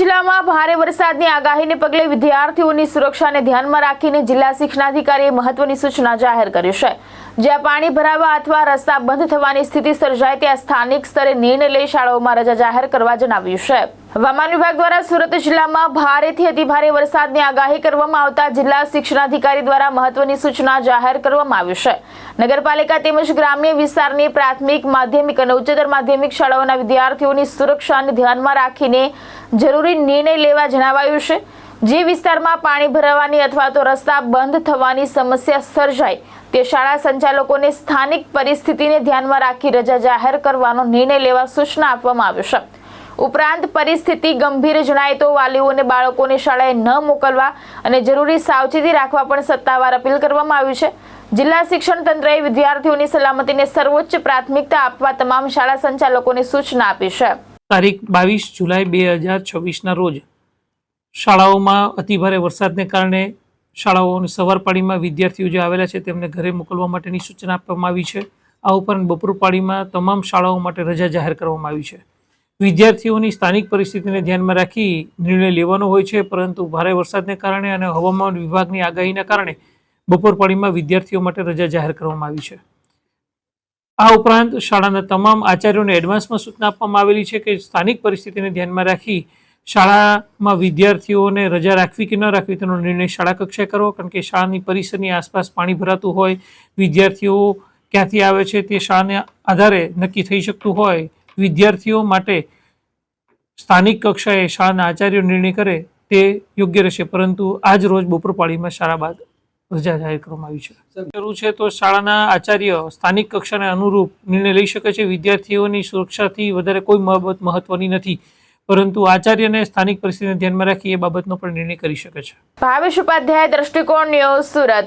જિલ્લામાં ભારે વરસાદની આગાહીને પગલે વિદ્યાર્થીઓની સુરક્ષાને ધ્યાનમાં રાખીને જિલ્લા શિક્ષણાધિકારીએ મહત્વની સૂચના જાહેર કરી છે। જ્યાં પાણી ભરાવા અથવા રસ્તા બંધ થવાની સ્થિતિ સર્જાય ત્યાં સ્થાનિક સ્તરે નિર્ણય લઈ શાળાઓમાં રજા જાહેર કરવા જણાવ્યું છે। હવામાન વિભાગ દ્વારા સુરત જિલ્લામાં ભારેથી અતિભારે વરસાદની આગાહી કરવામાં આવતા જિલ્લા શિક્ષણાધિકારી દ્વારા મહત્વની સૂચના જાહેર કરવામાં આવી છે। નગરપાલિકા તેમજ ગ્રામ્ય વિસ્તારની પ્રાથમિક, માધ્યમિક અને ઉચ્ચતર માધ્યમિક શાળાઓના વિદ્યાર્થીઓની સુરક્ષાને ધ્યાનમાં રાખીને જરૂરી નિર્ણય લેવા જણાવાયું છે। જે વિસ્તારમાં પાણી ભરાવાની અથવા તો રસ્તા બંધ થવાની સમસ્યા સર્જાય તે શાળા સંચાલકોને સ્થાનિક પરિસ્થિતિને ધ્યાનમાં રાખી રજા જાહેર કરવાનો નિર્ણય લેવા સૂચના આપવામાં આવી છે। ઉપરાંત પરિસ્થિતિ ગંભીર જણાય તો વાલીઓને બાળકોને શાળાએ ન મોકલવા અને જરૂરી સાવચેતી રાખવા પણ સત્તાવાર અપીલ કરવામાં આવી છે। જિલ્લા શિક્ષણ તંત્રએ વિદ્યાર્થીઓની સલામતીને સર્વોચ્ચ પ્રાથમિકતા આપવા તમામ શાળા સંચાલકોને સૂચના આપી છે। તારીખ 22 જુલાઈ 2024ના રોજ શાળાઓમાં અતિભારે વરસાદને કારણે શાળાઓની સવાર પાળીમાં વિદ્યાર્થીઓ જે આવેલા છે તેમને ઘરે મોકલવા માટેની સૂચના આપવામાં આવી છે। આ ઉપરાંત બપોર પાળીમાં તમામ શાળાઓ માટે રજા જાહેર કરવામાં આવી છે। વિદ્યાર્થીઓની સ્થાનિક પરિસ્થિતિને ધ્યાનમાં રાખી નિર્ણય લેવાનો હોય છે, પરંતુ ભારે વરસાદને કારણે અને હવામાન વિભાગની આગાહીના કારણે બપોર પાળીમાં વિદ્યાર્થીઓ માટે રજા જાહેર કરવામાં આવી છે। આ ઉપરાંત શાળાના તમામ આચાર્યોને એડવાન્સમાં સૂચના આપવામાં આવેલી છે કે સ્થાનિક પરિસ્થિતિને ધ્યાનમાં રાખી શાળામાં વિદ્યાર્થીઓને રજા રાખવી કે ન રાખવી તેનો નિર્ણય શાળા કક્ષાએ કરવો, કારણ કે શાળાની પરિસરની આસપાસ પાણી ભરાતું હોય, વિદ્યાર્થીઓ ક્યાંથી આવે છે તે શાળાને આધારે નક્કી થઈ શકતું હોય। વિદ્યાર્થીઓ માટે સ્થાનિક કક્ષાએ શાળાના આચાર્યો નિર્ણય કરે તે યોગ્ય રહેશે, પરંતુ આજ રોજ બપોર પાળીમાં શાળા બાદ રજા જાહેર કરવામાં આવી છે। જરૂર છે તો શાળાના આચાર્ય સ્થાનિક કક્ષાને અનુરૂપ નિર્ણય લઈ શકે છે। વિદ્યાર્થીઓની સુરક્ષાથી વધારે કોઈ બાબત મહત્વની નથી, પરંતુ આચાર્યને સ્થાનિક પરિસ્થિતિને ધ્યાનમાં રાખી એ બાબતનો પણ નિર્ણય કરી શકે છે। ભાવેશ ઉપાધ્યાય, દ્રષ્ટિકોણ ન્યૂઝ, સુરત।